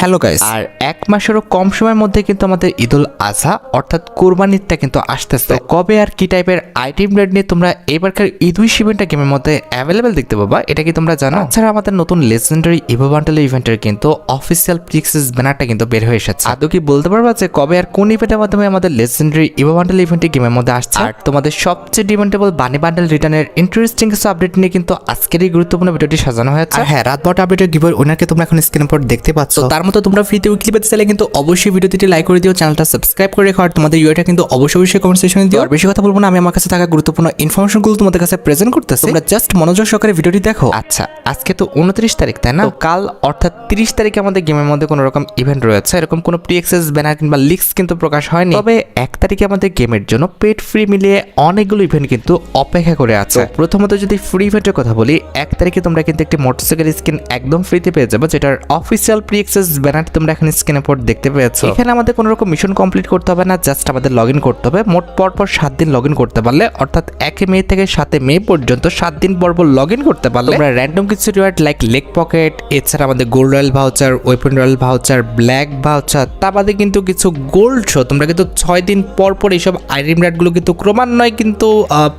Hello guys, আর এক মাসেরও কম সময়ের মধ্যে কিন্তু আমাদের ঈদুল আজহা অর্থাৎ কুরবানিটা কিন্তু আসতেছে। কবে আর কি টাইপের আইটেম রেট নিয়ে তোমরা এবারকার ঈদ উইশ ইভেন্টটা গেমের মধ্যে অ্যাভেলেবেল দেখতে পাবা, এটা কি তোমরা জানো? তাছাড়া আমাদের নতুন লেজেন্ডারি ইভো বান্ডেল ইভেন্টের কিন্তু অফিসিয়াল পিক্সেস ব্যানারটা কিন্তু বের হয়ে এসেছে। আদৌ কি বলতে পারবা যে কবে আর কোন ইভেন্টের মাধ্যমে আমাদের লেজেন্ডারি ইভো বান্ডেল ইভেন্টটি গেমের মধ্যে আসছে? আর তোমাদের সবচেয়ে ডিমান্ডেবল বানি বান্ডেল রিটার্নের ইন্টারেস্টিং কিছু আপডেট নিয়ে কিন্তু আজকের এই গুরুত্বপূর্ণ ভিডিওটি সাজানো হয়েছে। হ্যাঁ, রাত 12টা আপডেটের গিভওয়ে উইনারকে তোমরা এখন স্ক্রিনের উপর দেখতে পাচ্ছ। তার মতো তোমরা ফ্রিতে উইকলি পেতে চাইলে কিন্তু অবশ্যই ভিডিওটি লাইক করে দিও, চ্যানেলটা সাবস্ক্রাইব করে রেখো, আর তোমাদের ইউআইটা কিন্তু অবশ্যই কমেন্ট সেকশনে দিও। আর বেশি কথা বলবো না, আমি আমার কাছে থাকা গুরুত্বপূর্ণ ইনফরমেশনগুলো তোমাদের কাছে প্রেজেন্ট করতেছি, তোমরা জাস্ট মনোযোগ সহকারে ভিডিওটি দেখো। আচ্ছা, আজকে তো 29 তারিখ, তাই না? তো কাল অর্থাৎ 30 তারিখে আমাদের গেমের মধ্যে কোনো রকম ইভেন্ট রয়েছে, এরকম কোনো প্রি অ্যাক্সেস ব্যানার কিংবা লিক্স কিন্তু প্রকাশ হয়নি। তবে 1 তারিখে আমাদের গেমের জন্য পেড ফ্রি মিলিয়ে অনেকগুলো ইভেন্ট কিন্তু অপেক্ষা করে আছে। প্রথমত যদি ফ্রি ইভেন্টের কথা বলি, 1 তারিখে তোমরা কিন্তু একটি মোটরসাইকেল স্কিন একদম ফ্রিতে পেয়ে যাবে, যেটার অফিসিয়াল প্রি অ্যাক্সেস ব্যানার তোমরা এখানে স্ক্রিনের উপর দেখতে পেয়েছো। এখানে আমাদের কোনো রকম মিশন কমপ্লিট করতে হবে না, জাস্ট আমাদের লগইন করতে হবে। মোট পরপর 7 দিন লগইন করতে পারলে, অর্থাৎ 1 মে থেকে 7 মে পর্যন্ত 7 দিন পরপর লগইন করতে পারলে তোমরা র্যান্ডম কিছু রিওয়ার্ড লাইক লেগ পকেট, এছাড়া আমাদের gold royal voucher, weapon royal voucher, black voucher, তা বাদে কিন্তু কিছু গোল্ড শো তোমরা কিন্তু 6 দিন পর পর এইসব আইটেম রেটগুলো কিন্তু ক্রমান্বয়ে কিন্তু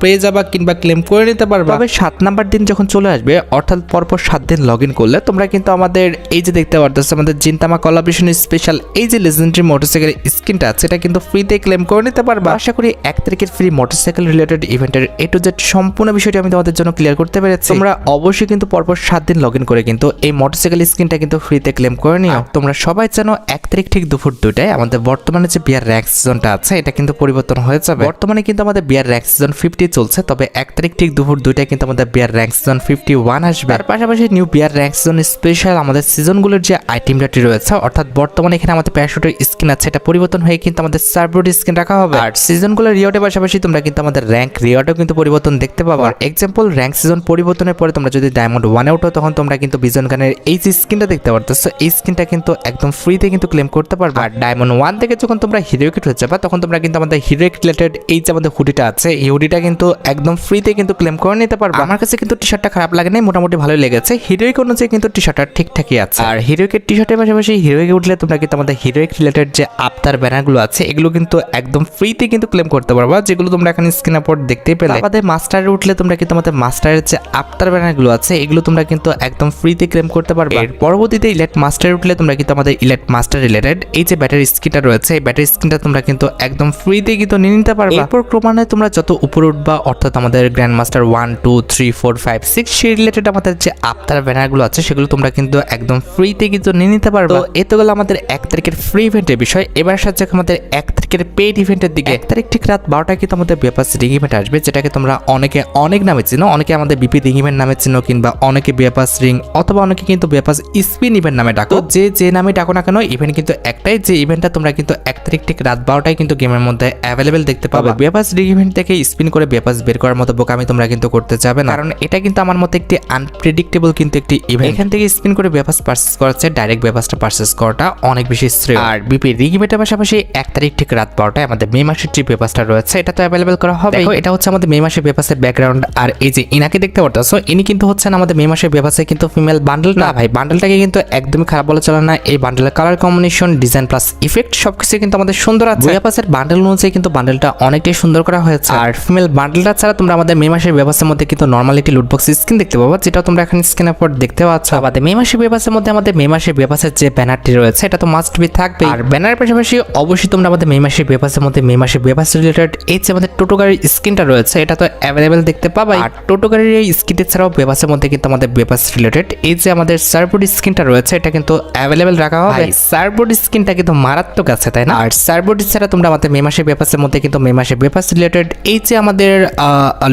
পেয়ে যাবা কিংবা ক্লেম করে নিতে পারবে। তবে 7 নাম্বার দিন যখন চলে আসবে, অর্থাৎ পরপর 7 দিন লগইন করলে তোমরা কিন্তু আমাদের এই যে দেখতে পারতেছো আমাদের জিনতামা কোলাবরেশন স্পেশাল এই যে লেজেন্ডারি মোটরসাইকেল স্কিনটা আছে, এটা কিন্তু ফ্রিতে ক্লেম করে নিতে পারবা। আশা করি 1 তারিখের ফ্রি মোটরসাইকেল রিলেটেড ইভেন্টের এ টু জেড সম্পূর্ণ বিষয়টি আমি তোমাদের জন্য ক্লিয়ার করতে পেরেছি। তোমরা অবশ্যই কিন্তু পরপর 7 দিন লগইন করে কিন্তু এই মোটরসাইকেল স্কিনটা কিন্তু ফ্রিতে ক্লেম করে নিও। তোমরা সবাই জানো 1 তারিখ ঠিক দুপুর 2টায় আমাদের বর্তমানে যে বিয়ার র্যাঙ্ক সিজনটা আছে, এটা কিন্তু পরিবর্তন হয়ে যাবে। বর্তমানে কিন্তু আমাদের বিয়ার র্যাঙ্ক সিজন 50 চলছে, তবে 1 তারিখ ঠিক দুপুর 2টায় কিন্তু আমাদের বিয়ার র্যাঙ্ক সিজন 51 আসবে। তার পাশাপাশি নিউ বিয়ার র্যাঙ্ক সিজন স্পেশাল আমাদের সিজনগুলোর যে আইটেম রেট রয়েছে, অর্থাৎ বর্তমানে এখানে আমাদের প্যারাশুটের স্কিন আছে, এটা পরিবর্তন হয়ে কিন্তু আমাদের সার্ভবোর্ড স্কিন রাখা হবে। আর সিজনগুলোর রিওয়ার্ডের পাশাপাশি তোমরা কিন্তু আমাদের র্যাঙ্ক রিওয়ার্ডও কিন্তু পরিবর্তন দেখতে পাবা। এক্সাম্পল, র্যাঙ্ক সিজন পরিবর্তনের পরে তোমরা যদি ডায়মন্ড 1 এ ওঠো, তখন তোমরা কিন্তু বিজন গানের এই যে স্কিনটা দেখতে পারতেছো, এই স্কিনটা কিন্তু একদম ফ্রিতে কিন্তু ক্লেম করতে পারবে। আর ডায়মন্ড 1 থেকে যখন তোমরা হিরোইক হয়ে যাবে, তখন তোমরা কিন্তু আমাদের হিরোইক রিলেটেড এই যে আমাদের হুডিটা আছে, এই হুডিটা কিন্তু একদম ফ্রিতে কিন্তু ক্লেম করে নিতে পারবে। আমার কাছে কিন্তু টি শার্টটা খারাপ লাগে নাই, মোটামুটি ভালোই লেগেছে। হিরোইক অনুযায়ী কিন্তু টি শার্টটা ঠিকঠাকই আছে। আর হিরোইকের টি শার্টের পাশাপাশি হিরোইকে উঠলে তোমরা কিন্তু আমাদের হিরোইক রিলেটেড যে আফতার ব্যানারগুলো আছে, এগুলো কিন্তু একদম ফ্রিতে কিন্তু ক্লেম করতে পারবা, যেগুলো তোমরা এখানে স্ক্রিনের উপর দেখতেই পেলে। আমাদের মাস্টারে উঠলে তোমরা কিন্তু আমাদের মাস্টারের যে আফতার ব্যানারগুলো আছে, এগুলো তোমরা কিন্তু একদম ফ্রিতে ক্লেম করতে পারবে। এর পরবর্তীতে ইলেক্ট মাস্টারে উঠলে তোমরা কিন্তু আমাদের ইলেক্ট মাস্টার রিলেটেড এই যে ব্যাটারি স্কিনটা রয়েছে, এই ব্যাটারি স্কিনটা তোমরা কিন্তু একদম ফ্রিতে কিন্তু নিয়ে নিতে পারবে। এরপর ক্রমান্বয়ে তোমরা যত উপরে উঠবা, অর্থাৎ আমাদের গ্র্যান্ড মাস্টার 1 2 3 4 5 6 সেই রিলেটেড আমাদের যে আফতার ব্যানারগুলো আছে, সেগুলো তোমরা কিন্তু একদম ফ্রিতে কিন্তু নিয়ে নিতে পারবে। তো এত গেল আমাদের 1 তারিখের ফ্রি ইভেন্টের বিষয়। এবার সাথে আমাদের 1 তারিখের পেইড ইভেন্টের দিকে। 1 তারিখ ঠিক রাত 12টায় কিন্তু আমাদের বেপাস রিং ইভেন্ট আসবে, যেটাকে তোমরা অনেকে অনেক নামে চিনো। অনেকে আমাদের বিপি রিং ইভেন্ট নামে চিনো, কিংবা অনেকে বেপাস রিং, অথবা অনেকে কিন্তু বেপাস স্পিন ইভেন্ট নামে ডাকো। যে নামে ডাকো না কেন, ইভেন্ট কিন্তু একটাই, যে ইভেন্টটা তোমরা কিন্তু 1 তারিখ ঠিক রাত 12টায় কিন্তু গেমের মধ্যে অ্যাভেলেবেল দেখতে পাবে। বেপাস রিং ইভেন্ট থেকে স্পিন করে বেপাস বের করার মতো বোকামি তোমরা কিন্তু করতে যাবে না, কারণ এটা কিন্তু আমার মতে একটি আনপ্রেডিক্টেবল কিন্তু একটি ইভেন্ট। এখান থেকে স্পিন করে বেপাস পারচেজ করাচ্ছে, ডাইরেক্ট বেপাসটা পারচেজ করাটা অনেক বেশি শ্রেয়। আর বিপি রিং ইভেন্টের পাশাপাশি 1 তারিখ ঠিক রাত 12টায় আমাদের মে মাসের যে বেপাসটা রয়েছে, এটা তো অ্যাভেলেবেল করা হবে। দেখো, এটা হচ্ছে আমাদের মে মাসের বেপাসের ব্যাকগ্রাউন্ড। আর এই যে ইনাকে দেখতে পারতেছো, ইনি কিন্তু হচ্ছেন আমাদের মে মাসের বেপাসে কিন্তু ফিমেল বান্ডেল না ভাই, বান্ডেলটাকে কিন্তু একদমই খারাপ বলা চলে না। এই বান্ডেলের colour combination, design plus effect সবকিছু কিন্তু আমাদের সুন্দর আছে। বেপাসের বান্ডেল অনুযায়ী কিন্তু বান্ডেলটা অনেকটাই সুন্দর করা হয়েছে। আর ফিমেল বান্ডেলটা ছাড়া তোমরা আমাদের মে মাসের বেপাসের মধ্যে কিন্তু নরমালিটি লুটবক্স স্কিন দেখতে পাবো, যেটা তোমরা এখানে স্ক্রিনের উপর দেখতে পাচ্ছ। আমাদের মে মাসের বেপাসের মধ্যে আমাদের মে মাসের বেপাসের যে ব্যানারটি রয়েছে, এটা তো মাস্ট বি থাকবে। আর ব্যানারের পাশাপাশি অবশ্যই তোমরা আমাদের মে মাসের বেপাসের মধ্যে মে মাসের বেপাস রিলেটেড এই যে আমাদের টোটো গাড়ির স্কিনটা রয়েছে, এটা তো অ্যাভেলেবেল দেখতে পাবে। আর টোটো গাড়ির এই স্কিনটা ছাড়াও বেপাসের মধ্যে কিন্তু আমাদের বেপাস রিলেটেড এই যে আমাদের সার্ভবোর্ড স্কিনটা রয়েছে, এটা কিন্তু অ্যাভেলেবেল রাখা হবে। সার্ভবোর্ড স্কিনটা কিন্তু মারাত্মক আছে, তাই না? আর সার্ভবোর্ড ছাড়া তোমরা আমাদের মে মাসের বেপাসের মধ্যে কিন্তু মে মাসের বেপাস রিলেটেড এই যে আমাদের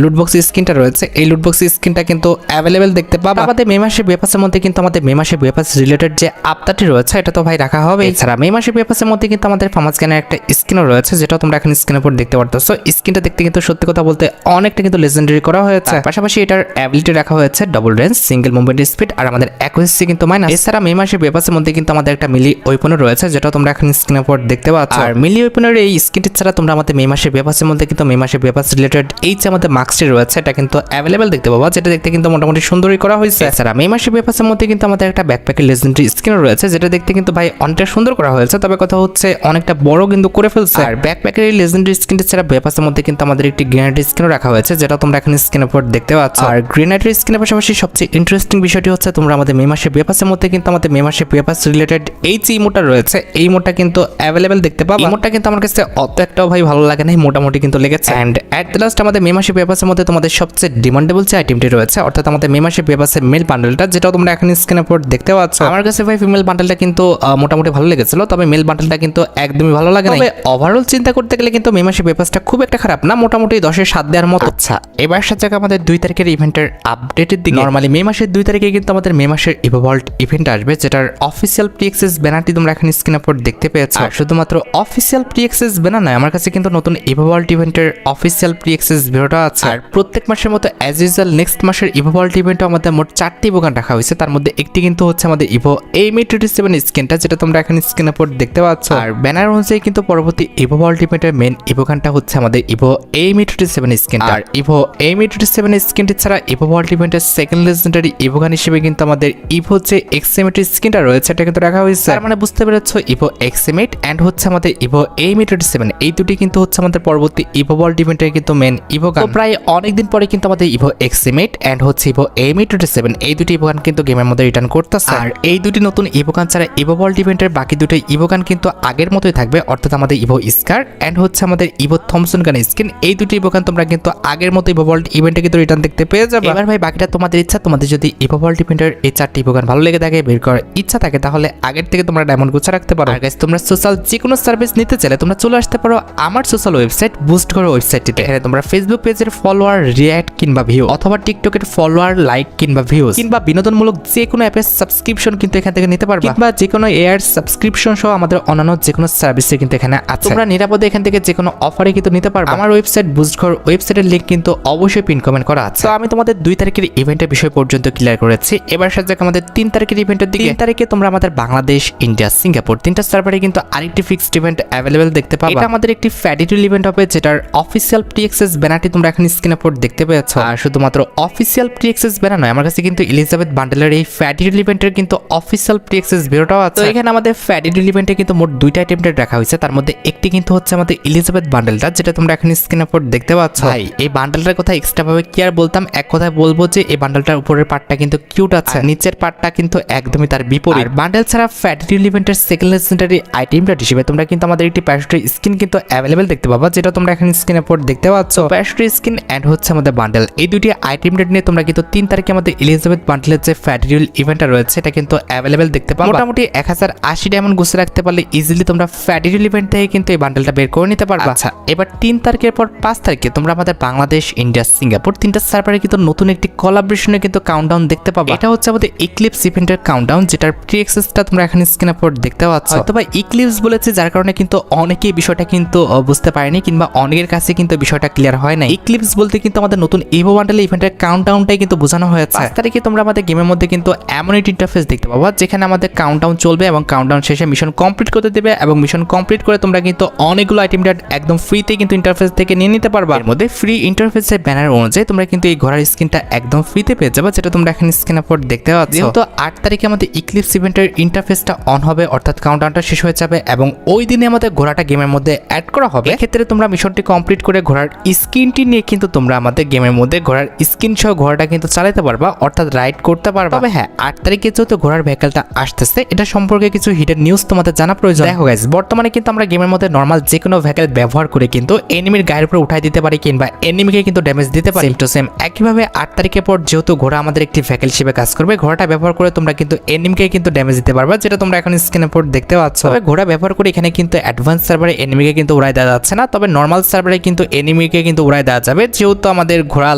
লুটবক্স স্কিনটা রয়েছে, এই লুটবক্স স্কিনটা কিন্তু অ্যাভেলেবেল দেখতে পাবে। আমাদের মে মাসের বেপাসের মধ্যে কিন্তু আমাদের মে মাসের বেপাস রিলেটেড যে আফতারটি রয়েছে, এটা তো ভাই রাখা হবে। এছাড়া মে মাসের বেপাসের মধ্যে কিন্তু আমাদের ফার্মাস গানের একটা স্কিনও রয়েছে, যেটা তোমরা এখন স্ক্রিনের উপর দেখতে পারতেছো। স্কিনটা দেখতে কিন্তু সত্যি কথা বলতে অনেকটা কিন্তু লেজেন্ডারি করা হয়েছে। পাশাপাশি এটার অ্যাবিলিটি রাখা হয়েছে double range, single movement speed, আর আমাদের অ্যাকুরেসি কিন্তু মাইনাস। এছাড়া মে মাসের বেপাসের মধ্যে কিন্তু আমাদের একটা মিলি ওয়েপনও রয়েছে, যেটা তোমরা এখন স্ক্রিনের উপর দেখতে পাচ্ছ। আর মিলি ওয়েপনের এই স্কিনটি ছাড়া তোমরা আমাদের মে মাসের বেপাসের মধ্যে কিন্তু মে মাসের বেপাস রিলেটেড এই যে আমাদের মাস্কটি রয়েছে, এটা কিন্তু অ্যাভেলেবেল দেখতে পাবো, যেটা দেখতে কিন্তু মোটামুটি সুন্দরই করা হয়েছে। এছাড়া মে মাসের বেপাসের মধ্যে কিন্তু আমাদের একটা ব্যাকপ্যাকের লেজেন্ডারি স্কিনও রয়েছে, হয়েছে, যেটা দেখতে কিন্তু ভাই অনেকটা সুন্দর করা হয়েছে। তবে কথা হচ্ছে অনেকটা বড় কিন্তু করে ফেলছে। আর ব্যাকপ্যাকের এই লেজেন্ডারি স্কিনটা ছাড়া ব্যাপাসের মধ্যে কিন্তু আমাদের একটি গ্রেনেডের স্কিনও রাখা হয়েছে, যেটা তোমরা এখানে স্ক্রিনের উপর দেখতে পাচ্ছ। আর গ্রেনেডের স্কিনের পাশাপাশি সবচেয়ে ইন্টারেস্টিং বিষয়টি হচ্ছে তোমরা আমাদের মে মাসে ব্যাপাসের মধ্যে কিন্তু আমাদের মে মাসে ব্যাপাস রিলেটেড এই যে ইমোটটা রয়েছে এই ইমোটটা কিন্তু অ্যাভেলেবেল দেখতে পাবো। ইমোটটা কিন্তু আমার কাছে অত একটাও ভাই ভালো লাগে না, মোটামুটি কিন্তু লেগেছে। এন্ড এট দ্য লাস্ট আমাদের মে মাসে ব্যাপাসের মধ্যে তোমাদের সবচেয়ে ডিমান্ডেবল যে আইটেমটি রয়েছে, অর্থাৎ আমাদের মে মাসে ব্যাপাসের মেল বান্ডেলটা, যেটা তোমরা এখন স্ক্রিনের উপর দেখতে পাচ্ছ। আমার কাছে ভাই ফিমেল বান্ডেলটা কিন্তু মোটামুটি ভালো লেগেছিল, তবে মেল বান্ডেলটা কিন্তু একদমই ভালো লাগে না। তবে ওভারঅল চিন্তা করতে গেলে কিন্তু মে মাসে ব্যাপাসটা খুব একটা খারাপ না, মোটামুটি 10-এর 7 দেওয়ার মতো। আচ্ছা, এবার সাথে আমাদের 2 তারিখের ইভেন্টের আপডেটের দিকে। নরমালি মে মাসের 2 তারিখে কিন্তু আমাদের মে মাসের ইভোভল্ট ইভেন্ট আসবে, যেটার অফিসিয়াল প্রি অ্যাক্সেস ব্যানারটি তোমরা এখন স্ক্রিনের উপর দেখতে পেয়েছো। আর শুধুমাত্র অফিসিয়াল প্রি অ্যাক্সেস ব্যানার নয়, আমার কাছে কিন্তু নতুন ইভোভল্ট ইভেন্টের অফিসিয়াল প্রি অ্যাক্সেস ভিডিওটা আছে। আর প্রত্যেক মাসের মতো অ্যাজ ইউজুয়াল নেক্সট মাসের ইভোভল্ট ইভেন্টও আমাদের মোট 4টি ইভোগান রাখা হয়েছে। তার মধ্যে একটি কিন্তু হচ্ছে আমাদের ইভো AM-87 স্কিনটা, যেটা তোমরা এখন স্ক্রিনের উপর দেখতে পাচ্ছ। আর ব্যানার অনুযায়ী কিন্তু পরবর্তী ইভোভল্ট ইভেন্টের মেন ইভোগানটা হচ্ছে আমাদের ইভো AM-87 স্কিনটা। আর ইভো AM-87 স্কিনটি ছাড়া ইভোভল্ট ইভেন্টের সেকেন্ড লেজেন্ডারি ইভোগান হিসেবে কিন্তু আমাদের ইভো যে XM8 স্কিনটা রয়েছে এটা কিন্তু রাখা হয়েছে। তার মানে বুঝতে পেরেছো ইভো XM8 এন্ড হচ্ছে আমাদের ইভো AM-87 এই দুটি কিন্তু হচ্ছে আমাদের পরবর্তী ইভোভল্ট ইভেন্টের কিন্তু মেন ইভোগান। তো প্রায় অনেকদিন পরে কিন্তু আমাদের ইভো XM8 এন্ড হচ্ছে ইভো AM-87 এই দুটি ইভোগান কিন্তু গেমের মধ্যে রিটার্ন করতেছে। আর এই দুটি নতুন ইভোগান ছাড়া ইভোভল্ট ইভেন্টের বাকি দুটো ইভোগান কিন্তু আগের মতোই থাকবে, অর্থাৎ আমাদের ইভো স্কার এন্ড হচ্ছে আমাদের ইভো থমসন গান স্কিন। এই দুটি ইভোগান তোমরা কিন্তু আগের মতো ইভোভল্ট ইভেন্টে কিন্তু রিটার্ন দেখতে পেয়ে যাবে। এবার ভাই বাকিটা তোমাদের ইচ্ছা, তোমাদের যদি ইভোভল্ট ইভেন্টের এই 4টি ইভোগান ভালো লেগে থাকে, বের করার ইচ্ছা থাকে, তাহলে আগের থেকে তোমরা ডায়মন্ড গুছা রাখতে পারো। আর গাইস তোমরা সোশ্যাল যে কোনো সার্ভিস নিতে চাইলে তোমরা চলে আসতে পারো আমার সোশ্যাল ওয়েবসাইট বুস্ট করো ওয়েবসাইটটিতে। এখানে তোমরা ফেসবুক পেজের ফলোয়ার, রিঅ্যাক্ট কিংবা ভিউ, অথবা টিকটকের ফলোয়ার, লাইক কিংবা ভিউজ, কিংবা বিনোদনমূলক যে কোনো অ্যাপের সাবস্ক্রিপশন কিন্তু এখান থেকে নিতে পারবে, কিংবা যে কোনো এয়ার সাবস্ক্রিপশন সহ আমাদের অন্যান্য যে কোনো সার্ভিসে কিন্তু এখানে আছে। তোমরা নিরাপদে এখান থেকে যে কোনো অফারে কিন্তু নিতে পারবে। আমার ওয়েবসাইট বুস্ট করো ওয়েবসাইটের লিংক কিন্তু অবশ্যই পিন কমেন্ট করা আছে। তো আমি তোমাদের 2 তারিখের ইভেন্টের বিষয় পর্যন্ত ক্লিয়ার করেছি। এবার সাথে আমাদের 3 তারিখের ইভেন্টের দিকে। 3 তারিখে তোমরা আমাদের বাংলাদেশ, ইন্ডিয়া, সিঙ্গাপুর 3টা সার্ভারে কিন্তু আরেকটি ফিক্সড ইভেন্ট অ্যাভেলেবেল দেখতে পাবে। এটা আমাদের একটি ফ্যাডিটুল ইভেন্ট হবে, যেটার অফিসিয়াল প্রি অ্যাক্সেস ব্যানারটি তোমরা এখন স্ক্রিনের উপর দেখতে পেয়েছো। আর শুধুমাত্র অফিসিয়াল প্রি অ্যাক্সেস ব্যানার নয়, আমার কাছে কিন্তু এলিজাবেথ বান্ডেলের এই ফ্যাডিটুল ইভেন্টের কিন্তু অফিসিয়াল প্রি অ্যাক্সেস ভিডিওটাও আছে। তো এখানে আমাদের ফ্যাডিটুল ইভেন্টে কিন্তু মোট 2টা আইটেম রাখা হয়েছে, তার মধ্যে একটি কিন্তু হচ্ছে আমাদের এলিজাবেথ বান্ডেলটা, যেটা তোমরা এখন স্ক্রিনের উপর দেখতে পাচ্ছ। ভাই এই বান্ডেলটার কথা এক্সট্রা ভাবে কি আর বলতাম, এক কথায় বলবো যে এই বান্ডেলটার উপরের পার্টটা কিন্তু কিউট আছে, নিচের পার্টটা কিন্তু একদমই তার বিপরীত। বান্ডেল ছাড়া ফ্যাডিটুল ইভেন্টের সেকেন্ড লেজেন্ডারি আইটেমটা হিসেবে তোমরা কিন্তু আমাদের একটি প্যারাশুটের স্কিন কিন্তু অ্যাভেলেবেল দেখতে পাবা, যেটা তোমরা এখন স্ক্রিনের উপর দেখতে পাচ্ছ। প্যারাশুটের স্কিন এন্ড হচ্ছে আমাদের বান্ডেল, এই দুটি আইটেম রেট নিয়ে তোমরা কিন্তু 3 তারিখে আমাদের এলিজাবেথ বান্ডেলের যে ফ্যাডিটুল ইভেন্টটা রয়েছে এটা কিন্তু অ্যাভেলেবেল দেখতে পাবা। মোটামুটি 1080 ডায়মন্ড গুছে রাখতে পারলে ইজিলি তোমরা ফ্যাডিটুল ইভেন্ট থেকে কিন্তু এই বান্ডেলটা বের করে নিতে পারবা। আচ্ছা, এবার 3 তারিখের পর 5 তারিখে তোমরা আমাদের বাংলাদেশ, ইন্ডিয়া, সিঙ্গাপুর 3টা সার্ভারে কিন্তু নতুন একটি কোলাবরেশনে কিন্তু কাউন্টডাউন দেখতে পাবা। এটা হচ্ছে আমাদের ইক্লিপস ইভেন্টের কাউন্টডাউন, যেটার প্রি অ্যাক্সেসটা তোমরা এখন স্ক্রিনের উপর দেখতে পাচ্ছ। হয়তো বা ইক্লিপস বলেছে যার কারণে কিন্তু অনেকেই বিষয়টা কিন্তু বুঝতে পারেনি, কিংবা অনেকের কাছে কিন্তু বিষয়টা ক্লিয়ার হয় না। ইক্লিপস বলতে কিন্তু আমাদের নতুন ইভো বান্ডেল ইভেন্টের কাউন্টডাউনটাই কিন্তু বোঝানো হয়েছে। 5 তারিখে তোমরা আমাদের গেমের মধ্যে কিন্তু এমন একটি ইন্টারফেস দেখতে পাবা, যেখানে আমাদের কাউন্টডাউন চলবে এবং কাউন্টডাউন শেষে মিশন কমপ্লিট করতে দেবে, এবং মিশন কমপ্লিট করে তোমরা কিন্তু অনেকগুলো আইটেম একদম ফ্রিতে কিন্তু ইন্টারফেস থেকে নিয়ে নিতে পারবা। এর মধ্যে ফ্রি ইন্টারফেসের ব্যানার অনুযায়ী তোমরা কিন্তু এই ঘোড়ার স্কিনটা একদম ফ্রিতে পেয়ে যাবে, যেটা তোমরা এখন স্ক্রিনের উপর দেখতে পাচ্ছ। যেহেতু 8 তারিখে আমাদের ইক্লিপস ইভেন্টের ইন্টারফেসটা অন হবে, অর্থাৎ কাউন্টডাউনটা শেষ হয়ে যাবে, এবং ওই দিনে আমাদের ঘোড়াটা গেমের মধ্যে অ্যাড করা হবে। এক্ষেত্রে তোমরা মিশনটি কমপ্লিট করে ঘোড়ার স্কিনটি নিয়ে কিন্তু তোমরা আমাদের গেমের মধ্যে ঘোড়ার স্কিন সহ ঘোড়াটা কিন্তু চালাতে পারবা, অর্থাৎ রাইড করতে পারবা। তবে হ্যাঁ, 8 তারিখে যেহেতু ঘোড়ার ভেহিকলটা আসতেছে, এটা সম্পর্কে কিছু হিডেন নিউজ তোমাদের জানা প্রয়োজন। দেখো গাইস, বর্তমানে কিন্তু আমরা গেমের মধ্যে নরমাল যে কোনো ভেহিকল ব্যবহার করে কিন্তু এনিমির গায়ের উপরে উঠাই দিতে পারি, কিংবা এনিমিকে কিন্তু ড্যামেজ দিতে পারি। সেম টু সেম একইভাবে 8 তারিখের পর যেহেতু ঘোড়া আমাদের একটি ভেহিকল হিসেবে কাজ করবে, ঘোড়াটা ব্যবহার করে তোমরা কিন্তু এনিমিকে কিন্তু ড্যামেজ দিতে পারবা, যেটা তোমরা এখন স্ক্রিনের উপর দেখতে পাচ্ছ। তবে ঘোড়া ব্যবহার করে এখানে কিন্তু অ্যাডভান্স সার্ভারে এনিমিকে কিন্তু উড়াই দেওয়া যাচ্ছে না, তবে নরমাল সার্ভারে কিন্তু এনিমিকে কিন্তু উড়াই দেওয়া যাবে, যেহেতু আমাদের ঘোড়া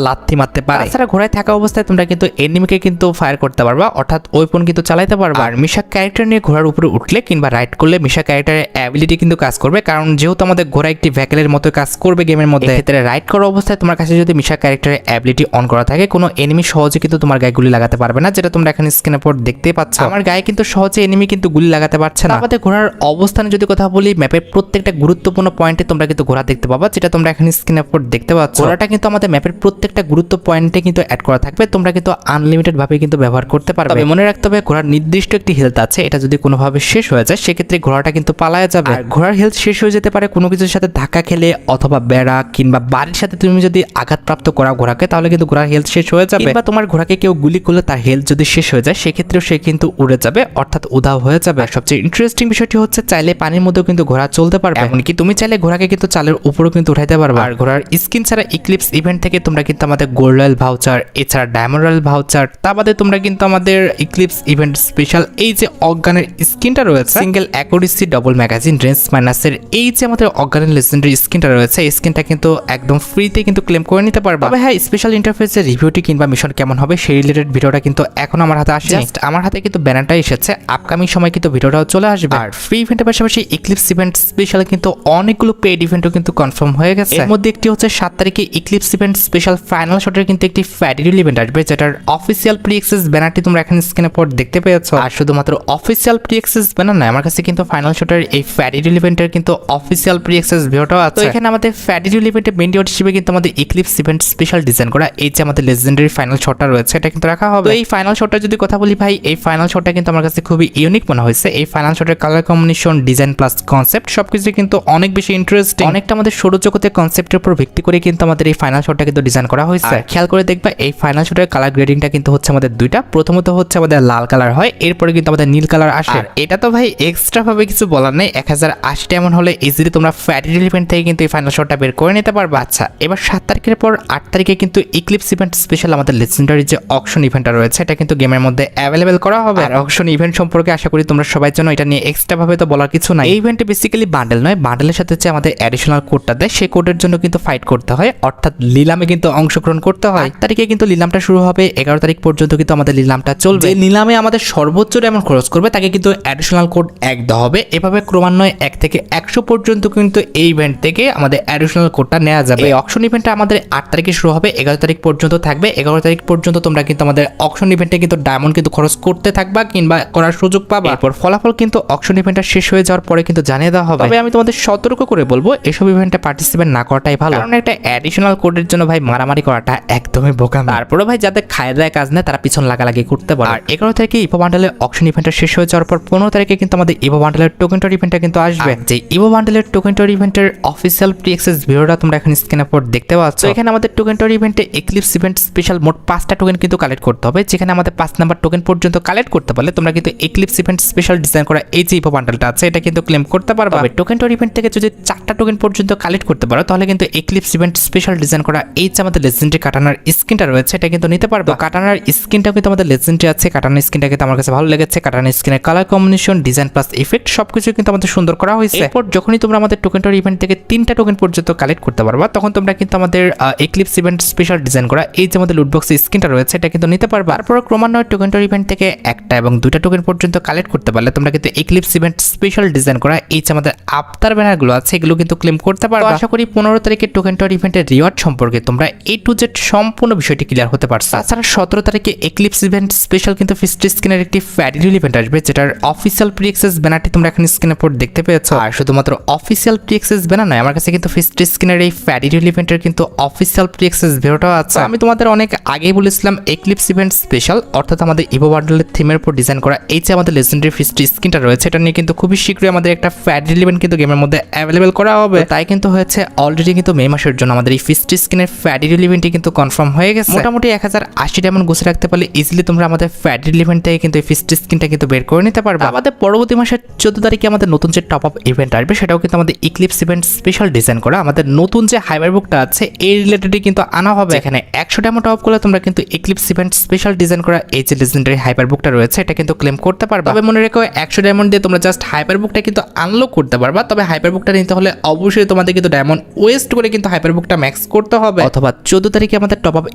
লাথি মারতে পারে। তাছাড়া ঘোড়ায় থাকা অবস্থায় তোমরা কিন্তু এনিমিকে কিন্তু ফায়ার করতে পারবা, অর্থাৎ ওয়েপন কিন্তু চালাতে পারবা। আর মিশা ক্যারেক্টার নিয়ে ঘোড়ার উপরে উঠলে কিংবা রাইড করলে মিশা ক্যারেক্টারের অ্যাবিলিটি কিন্তু কাজ করবে, কারণ যেহেতু আমাদের ঘোড়া একটি ভেহিকলের মতো কাজ করবে গেমের মধ্যে। ক্ষেত্রে রাইড করা অবস্থায় তোমার কাছে যদি মিশা ক্যারেক্টারের অ্যাবিলিটি অন করা থাকে, কোনো এনিমি সহজে কিন্তু তোমার গায়ে গুলি লাগাতে পারবে না, যেটা তোমরা এখন স্ক্রিনের উপর দেখতে পাচ্ছ। আমার গায়ে কিন্তু সহজে এনিমি কিন্তু গুলি লাগাতে পারছে না। আমাদের ঘোড়ার অবস্থানে যদি কথা বলি, ম্যাপের প্রত্যেকটা গুরুত্বপূর্ণ পয়েন্টে তোমরা কিন্তু ঘোড়া দেখতে পাবা, যেটা তোমরা এখন স্ক্রিনের উপর দেখতে পাচ্ছ। ঘোড়াটা কিন্তু আমাদের ম্যাপের প্রত্যেকটা গুরুত্ব পয়েন্টে কিন্তু অ্যাড করা থাকবে, তোমরা কিন্তু আনলিমিটেড ভাবে কিন্তু ব্যবহার করতে পারবে। তবে মনে রাখতে হবে ঘোড়ার নির্দিষ্ট একটি হেলথ আছে, এটা যদি কোনোভাবে শেষ হয়ে যায় সেক্ষেত্রে ঘোড়াটা কিন্তু পালায়া যাবে। আর ঘোড়ার হেলথ শেষ হয়ে যেতে পারে কোনো কিছুর সাথে ধাক্কা খেলে অথবা বেড়া কিংবা বাড়ির সাথে তুমি যদি আঘাতপ্রাপ্ত করা ঘোড়াকে, তাহলে কিন্তু ঘোড়ার হেলথ শেষ হয়ে যাবে। কিংবা তোমার ঘোড়াকে কেউ গুলি করলে তার হেলথ যদি শেষ হয়ে যায় সেক্ষেত্রেও সে কিন্তু উড়ে যাবে, অর্থাৎ উধাও হয়ে যাবে। আর সবচেয়ে ইন্টারেস্টিং বিষয়টি হচ্ছে চাইলে পানির মধ্যেও কিন্তু ঘোড়া চলতে পারবে, এমনকি তুমি চাইলে ঘোড়াকে কিন্তু চালের উপরেও কিন্তু উঠাইতে পারবে। আর ঘোড়ার স্কিন ছাড়া ইক্লিপস ইভেন্ট থেকে তোমরা কিন্তু আমাদের গোল্ড রয়্যাল ভাউচার, এছাড়া ডায়মন্ড রয়্যাল ভাউচার, তা বাদে তোমরা কিন্তু আমাদের ইক্লিপস ইভেন্ট স্পেশাল এই যে অজ্ঞানের স্কিনটা রয়েছে, single accuracy double magazine range মাইনাসের এই যে আমাদের অজ্ঞানের লেজেন্ডারি স্কিনটা রয়েছে, এই স্কিনটা কিন্তু একদম ফ্রিতে কিন্তু ক্লেম করে নিতে পারবা। তবে হ্যাঁ, স্পেশাল ইন্টারফেসের রিভিউটি কিংবা মিশন কেমন হবে সেই রিলেটেড ভিডিওটা কিন্তু এখন আমার হাতে আসে, জাস্ট আমার হাতে কিন্তু ব্যানারটা এসেছে, আপকামিং সময় কিন্তু ভিডিওটাও চলে আসবে। আর ফ্রি ইভেন্টের পাশাপাশি ইক্লিপস ইভেন্ট স্পেশাল কিন্তু অনেকগুলো পেড ইভেন্টও কিন্তু কনফার্ম হয়ে গেছে। এর মধ্যে একটি হচ্ছে 7 তারিখে ইক্লিপস ইভেন্ট স্পেশাল ফাইনাল শটের কিন্তু একটি ফ্যাডিউল ইভেন্ট আসবে, যেটার অফিসিয়াল প্রি অ্যাক্সেস ব্যানারটি তোমরা এখানে স্ক্রিনে পর দেখতে পেয়েছো। আর শুধুমাত্র অফিসিয়াল প্রি অ্যাক্সেস ব্যানার নয়, আমার কাছে কিন্তু ফাইনাল শটের এই ফ্যাডিউল ইভেন্টের কিন্তু অফিসিয়াল প্রি অ্যাক্সেস ভিডিওটাও আছে। তো এখানে আমাদের ফ্যাডিউল ইভেন্টের মেইন ডিওট হিসেবে কিন্তু আমাদের ইক্লিপস ইভেন্ট স্পেশাল ডিজাইন করা এই যে আমাদের লেজেন্ডারি ফাইনাল শটটা রয়েছে এটা কিন্তু রাখা হবে। তো এই ফাইনাল শটটা যদি কথা বলি ভাই, এই ফাইনাল শটটা কিন্তু আমার কাছে খুবই ইউনিক মনে হয়েছে। এই ফাইনাল শটের colour combination, design plus concept সবকিছু কিন্তু অনেক বেশি ইন্টারেস্টিং। অনেকটা আমাদের সৌরজগতের কনসেপ্টের উপর ভিত্তি করে কিন্তু আমাদের এই ফাইনাল শটটা কিন্তু ডিজাইন করা হয়েছে। খেয়াল করে দেখবা এই ফাইনাল শটের কালার গ্রেডিংটা কিন্তু হচ্ছে আমাদের দুইটা, প্রথমত হচ্ছে আমাদের লাল কালার হয়, এরপরে কিন্তু আমাদের নীল কালার আসে। আর এটা তো ভাই এক্সট্রা ভাবে কিছু বলার নেই, 1080 এমন হলে ইজিলি তোমরা ফ্যাডিউল ইভেন্ট থেকে কিন্তু এই ফাইনাল শটটা বের করে নিতে পারবা। আচ্ছা, এবার 7 তারিখের পর 8 তারিখে কিন্তু ইক্লিপস ইভেন্ট স্পেশাল আমাদের লেজেন্ডারি যে অকশন ইভেন্টটা রয়েছে এটা কিন্তু গেমের মধ্যে অ্যাভেলেবেল করা হবে। আর অকশন ইভেন্ট সম্পর্কে আশা করি তোমরা সবাই জানো, এটা নিয়ে এক্সট্রা ভাবে তো বলার কিছু নাই। এই ইভেন্টে বেসিক্যালি বান্ডেল নয়, বান্ডেলের সাথে যে আমাদের অ্যাডিশনাল কোডটা দেয় সেই কোডের জন্য কিন্তু ফাইট করতে হয়, অর্থাৎ লিলামে কিন্তু অংশগ্রহণ করতে হয়। 8 তারিখে কিন্তু লিলামটা শুরু হবে, 11 তারিখ পর্যন্ত কিন্তু আমাদের লিলামটা চলবে। যে নিলামে আমাদের সর্বোচ্চ ডায়মন্ড খরচ করবে তাকে কিন্তু অ্যাডিশনাল কোড 1 দেওয়া হবে। এভাবে ক্রমান্বয়ে 1 থেকে 100 পর্যন্ত কিন্তু এই ইভেন্ট থেকে আমাদের অ্যাডিশনাল কোডটা নেওয়া যাবে। এই অকশন ইভেন্টটা আমাদের 8 তারিখে শুরু হবে, 11 তারিখ পর্যন্ত থাকবে। 11 তারিখ পর্যন্ত তোমরা কিন্তু আমাদের অকশন ইভেন্টে কিন্তু ডায়মন্ড কিন্তু খরচ করতে থাকবা কিংবা করার সুযোগ পাবা। এরপর ফলাফল কিন্তু অকশন ইভেন্টটা শেষ হয়ে যাওয়ার পরে কিন্তু জানিয়ে দেওয়া হবে। তবে আমি তোমাদের সতর্ক করে বলবো এসব ইভেন্টে পার্টিসিপেট না করাটাই ভালো, কারণ একটা অ্যাডিশনাল কোডের জন্য ভাই মারামারি করাটা একদমই বোকামি। তারপরে ভাই যাদের খায়ের দায় কাজ নেই তারা পিছন লাগালাগি করতে পারে। আর 11 তারিখে ইভো বান্ডেলের অকশন ইভেন্টটা শেষ হয়ে যাওয়ার পর 15 তারিখে কিন্তু আমাদের ইভো বান্ডেলের টোকেন টর ইভেন্টটা কিন্তু আসবে। যে ইভো বান্ডেলের টোকেন টর ইভেন্টের অফিসিয়াল প্রি অ্যাক্সেস ভিডিওটা তোমরা এখন স্ক্রিনে পর দেখতে পাচ্ছ। এখানে আমাদের টোকেন টর ইভেন্টে ইক্লিপস ইভেন্ট স্পেশাল মোট 5টা টোকেন কিন্তু কালেক্ট করতে হবে, যেখানে আমাদের 5 নাম্বার টোকেন পর্যন্ত কালেক্ট করতে পারলে তোমরা কিন্তু ইক্লিপস ইভেন্ট স্পেশাল ডিজাইন করা এই যে ইভো বান্ডেলটা আছে এটা কিন্তু ক্লেম করতে পারবে। টোকেন টর ইভেন্ট থেকে যদি 4টা টোকেন পর্যন্ত কালেক্ট করতে পারো তাহলে কিন্তু ইক্লিপস ইভেন্ট স্পেশাল ডিজাইন করা এই যে আমাদের লেজেন্ডারি কাটানার স্কিনটা রয়েছে এটা কিন্তু নিতে পারবে। কাটানার স্কিনটাও কিন্তু আমাদের লেজেন্ডারি আছে, কাটানার স্কিনটা কিন্তু আমার কাছে ভালো লেগেছে। কাটানার স্কিনের colour combination, design plus effect সবকিছু কিন্তু আমাদের সুন্দর করা হয়েছে। এরপর যখনই তোমরা আমাদের টোকেন টর ইভেন্ট থেকে 3টা টোকেন পর্যন্ত কালেক্ট করতে পারবা তখন তোমরা কিন্তু আমাদের ইক্লিপস ইভেন্ট স্পেশাল ডিজাইন করা এই যে আমাদের লুটবক্স স্কিনটা রয়েছে এটা কিন্তু নিতে পারবা। তারপর ক্রমান্বয়ে টোকেন টর ইভেন্ট থেকে 1টা এবং 2টা টোকেন পর্যন্ত কালেক্ট করতে পারলে তোমরা কিন্তু ইক্লিপস ইভেন্ট স্পেশাল ডিজাইন করা এই যে আমাদের আফতার ব্যানারগুলো আছে এগুলো কিন্তু ক্লেম করতে পারবা। আশা করি 15 তারিখে টোকেন টর ইভেন্টের রিওয়ার্ড সম্পর্কে তোমরা A to Z সম্পূর্ণ বিষয়টি ক্লিয়ার হতে পারছো। তাছাড়া 17 তারিখে ইক্লিপস ইভেন্ট স্পেশাল কিন্তু ফিস্ট স্কিনের একটি ফ্যাডিউল ইভেন্ট আসবে, যেটার অফিসিয়াল প্রি অ্যাক্সেস ব্যানারটি তোমরা এখন স্ক্রিনে পর দেখতে পেয়েছো। আর শুধুমাত্র অফিসিয়াল প্রি অ্যাক্সেস ব্যানার নয়, আমার কাছে কিন্তু ফিস্ট স্কিনের এই ফ্যাডিউল ইভেন্টের কিন্তু অফিসিয়াল প্রি অ্যাক্সেস ভিডিওটাও আছে। আমি তোমাদের অনেক আগেই বলেছিলাম ইক্লিপস ইভেন্ট স্পেশাল অর্থাৎ আমাদের ইভো বান্ডেলের থিমের উপর ডিজাইন করা এই যে আমাদের লেজেন্ডারি ফিস্ট স্কিনটা রয়েছে এটা নিয়ে কিন্তু খুবই শীঘ্রই আমাদের একটা ফ্যাডিউল ইভেন্ট কিন্তু গেমের মধ্যে অ্যাভেলেবেল করা হবে। তাই কিন্তু হয়েছে অলরেডি কিন্তু মে মাসের জন্য আমাদের এই ফিস্ট স্কিনের ফ্যাডিউল ইভেন্টটি কিন্তু কনফার্ম হয়ে গেছে। মোটামুটি 1080 ডায়মন্ড গুছিয়ে রাখতে পারলে ইজিলি তোমরা আমাদের ফ্যাডিউল ইভেন্ট থেকে কিন্তু এই ফিস্ট স্কিনটা কিন্তু বের করে নিতে পারবে। আমাদের পরবর্তী মাসের 14 তারিখে আমাদের নতুন যে টপ আপ ইভেন্ট আসবে সেটাও কিন্তু আমাদের ইক্লিপস ইভেন্ট স্পেশাল ডিজাইন করা আমাদের নতুন যে হাইবার বুকটা আছে এই রিলেটেডই কিন্তু আনা হবে। এখানে 100 ডায়মন্ড টপ করলে তোমরা কিন্তু ইক্লিপস ইভেন্ট স্পেশাল ডিজাইন করা এই যে লেজেন্ডারি হাইবার বুকটা রয়েছে এটা কিন্তু ক্লেম করতে পারবে। তবে মনে রেখো 100 ডায়মন্ড দিয়ে তোমরা জাস্ট হাইবার বুকটা কিন্তু আনলক করতে পারবা। তবে হাইবার বুকটা নিতে হলে অবশ্যই তোমাদের কিন্তু ডায়মন্ড ওয়েস্ট করে কিন্তু হাইপার বুকটা ম্যাক্স করতে হবে। অথবা 14 তারিখে আমাদের টপ আপ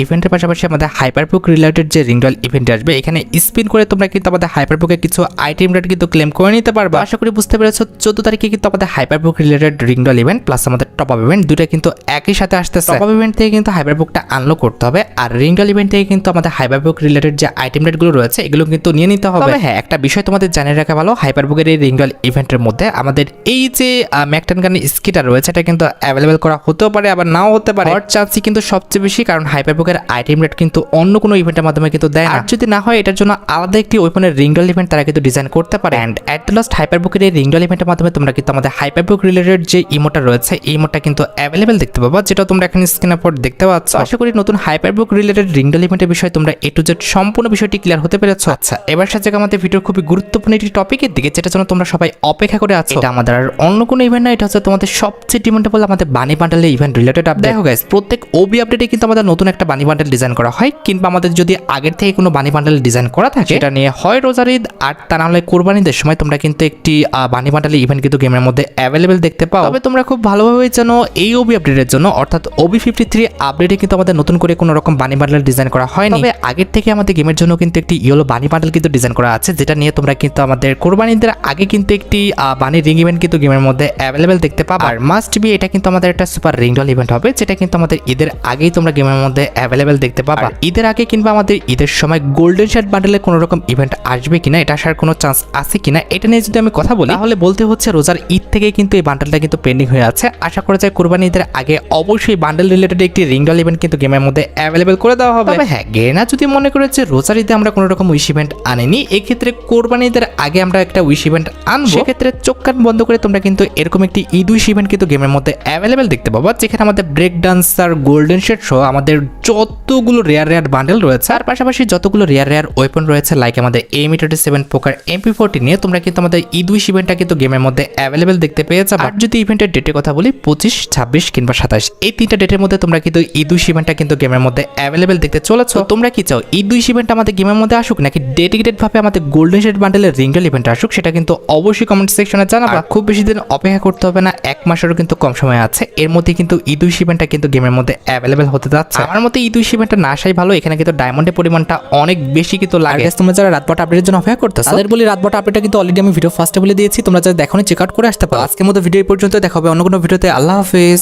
ইভেন্টের পাশাপাশি আমাদের হাইপার বুক রিলেটেড যে রিং রয়্যাল ইভেন্ট আসবে এখানে স্পিন করে তোমরা কিন্তু আমাদের হাইপার বুকে কিছু আইটেম রেট কিন্তু ক্লেম করে নিতে পারবে। আশা করি বুঝতে পেরেছো 14 তারিখে কিন্তু আমাদের hyper book related ring royal event plus আমাদের টপ আপ ইভেন্ট দুটো কিন্তু একই সাথে আসতেছে। টপ আপ ইভেন্ট থেকে কিন্তু হাইপার বুকটা আনলক করতে হবে আর রিং রয়্যাল ইভেন্ট থেকে কিন্তু আমাদের হাইপার বুক রিলেটেড যে আইটেম রেট গুলো রয়েছে এগুলো কিন্তু নিয়ে নিতে হবে। তবে হ্যাঁ, একটা বিষয় তোমাদের জানিয়ে রাখা ভালো, হাইপার বুকের এই রিং রয়্যাল ইভেন্টের মধ্যে আমাদের এই যে ম্যাকটান গানের স্কিটা রয়েছে এটা কিন্তু অ্যাভেলেবেল করা হতেও পারে আবার নাও হতে পারে। হওয়ার চান্সই কিন্তু সবচেয়ে বেশি, কারণ হাইপার বুকের আইটেম রেট কিন্তু অন্য কোনো ইভেন্টের মাধ্যমে কিন্তু দেয় না। আর যদি না হয় এটার জন্য আলাদা একটি ওয়েপনের রিংডল ইভেন্ট তারা কিন্তু ডিজাইন করতে পারে। অ্যান্ড অ্যাট দ্য লাস্ট হাইপারবুকের এই রিংডল ইভেন্টের মাধ্যমে তোমরা কিন্তু আমাদের হাইপারবুক রিলেটেড যে ইমোটা রয়েছে এই ইমোটা কিন্তু অ্যাভেলেবেল দেখতে পাবা, যেটা তোমরা এখানে স্ক্রিনের পর দেখতে পাচ্ছ। আশা করি নতুন হাইপারবুক রিলেটেড রিংডল ইভেন্টের বিষয়ে তোমরা এ টু জেড সম্পূর্ণ বিষয়টি ক্লিয়ার হতে পেরেছো। আচ্ছা, এবার সাথে আমাদের ভিডিওর খুবই গুরুত্বপূর্ণ একটি টপিকের দিকে, যেটা জন্য তোমরা সবাই অপেক্ষা করে আছো। এটা আমাদের আর অন্য কোনো ইভেন্ট না, এটা হচ্ছে তোমাদের সবচেয়ে ডিমান্ডেবল আমাদের বানি বান্ডেলের ইভেন্ট রিলেটেড আপডেট। দেখো গাইস, প্রত্যেক ওবি আপডেটে কিন্তু আমাদের নতুন একটা বানি বান্ডেল ডিজাইন করা হয়, কিংবা আমাদের যদি আগের থেকে কোনো বানি বান্ডেল ডিজাইন করা থাকে এটা নিয়ে হয় রোজার ঈদ আর তা না হলে কোরবানিদের সময় তোমরা কিন্তু একটি বানি বান্ডেলের ইভেন্ট কিন্তু গেমের মধ্যে অ্যাভেলেবেল দেখতে পাও। তবে তোমরা খুব ভালোভাবে জানো এই ওবি আপডেটের জন্য অর্থাৎ ওবি 53 আপডেটে কিন্তু আমাদের নতুন করে কোনো রকম বানি বান্ডেল ডিজাইন করা হয়নি। তবে আগের থেকে আমাদের গেমের জন্য কিন্তু একটি ইয়েলো বানি বান্ডেল কিন্তু ডিজাইন করা আছে, যেটা নিয়ে তোমরা কিন্তু আমাদের কোরবানিদের আগে কিন্তু একটি বানি রিং ইভেন্ট কিন্তু গেমের মধ্যে অ্যাভেলেবেল দেখতে পাবা। আর মাস্ট বি এটা কিন্তু আমাদের একটা সুপার রিংডল ইভেন্ট হবে, যেটা কিন্তু আমাদের ঈদের আগেই তোমরা গেমের মধ্যে অ্যাভেলেবেল দেখতে পাবা। ঈদের আগে কিংবা আমাদের ঈদের সময় গোল্ডেন শার্ট বান্ডেলের কোনো রকম ইভেন্ট আসবে কিনা, এটা আসার কোনো চান্স আছে কিনা, এটা নিয়ে যদি আমি কথা বলি তাহলে বলতে হচ্ছে রোজার ঈদ থেকে কিন্তু এই বান্ডেলটা কিন্তু পেন্ডিং হয়ে আছে। আশা করা যায় কোরবানি ঈদের আগে অবশ্যই বান্ডেল রিলেটেড একটি রিংডল ইভেন্ট কিন্তু গেমের মধ্যে অ্যাভেলেবেল করে দেওয়া হবে। তবে হ্যাঁ, গেনা যদি মনে করেছে রোজার ঈদে আমরা কোনো রকম উইশ ইভেন্ট আনিনি, এক্ষেত্রে কোরবানি ঈদের আগে আমরা একটা উইশ ইভেন্ট আনবো, সেক্ষেত্রে চোখ কান বন্ধ করে তোমরা কিন্তু এরকম একটি ঈদ উইশ ইভেন্ট কিন্তু গেমের মধ্যে অ্যাভেলেবেল দেখতে পাবো, যেখানে আমাদের ব্রেক ডান্সার, গোল্ডেন শেড সহ আমাদের যতগুলো রেয়ার বান্ডেল রয়েছে আর পাশাপাশি যতগুলো রেয়ার ওয়েপন রয়েছে লাইক আমাদের AM-37 পোকার MP40 নিয়ে তোমরা কিন্তু আমাদের ঈদ উইশ ইভেন্টটা কিন্তু গেমের মধ্যে অ্যাভেলেবেল দেখতে পেয়ে যাবে। আর যদি ইভেন্টের ডেটের কথা বলি 25, 26 কিংবা 27 এই তিনটা ডেটের মধ্যে তোমরা কিন্তু ঈদ উইশ ইভেন্টটা কিন্তু গেমের মধ্যে অ্যাভেলেবেল দেখতে চলেছো। তোমরা কি চাও ঈদ উইশ ইভেন্ট আমাদের গেমের মধ্যে আসুক নাকি ডেডিকেটেড ভাবে আমাদের গোল্ডেন শেড বান্ডেলের রিংডল ইভেন্ট আসুক, সেটা কিন্তু অবশ্যই কমেন্ট সেকশনে জানাবা। খুব বেশি দিন অপেক্ষা করতে হবে না, এক মাসেরও কিন্তু কম সময় আছে, এর মধ্যে কিন্তু ঈদ উইশ ইভেন্টটা কিন্তু গেমের মধ্যে অ্যাভেলেবেল হতে যাচ্ছে। আমার মতে ঈদ উইশ ইভেন্টটা না আসাই ভালো, এখানে কিন্তু ডায়মন্ডের পরিমাণটা অনেক বেশি কিন্তু লাগে। তোমরা যারা রাতবাট আপডেটের জন্য অপেক্ষা করতেছো তাদের বলি রাতবাট আপডেটটা কিন্তু অলরেডি আমি ভিডিও ফার্স্টে বলে দিয়েছি, তোমরা যারা দেখোনি চেক আউট করে আসতে পারো। আজকের মতো ভিডিও এই পর্যন্ত, দেখা হবে অন্য কোনো ভিডিওতে। আল্লাহ হাফেজ।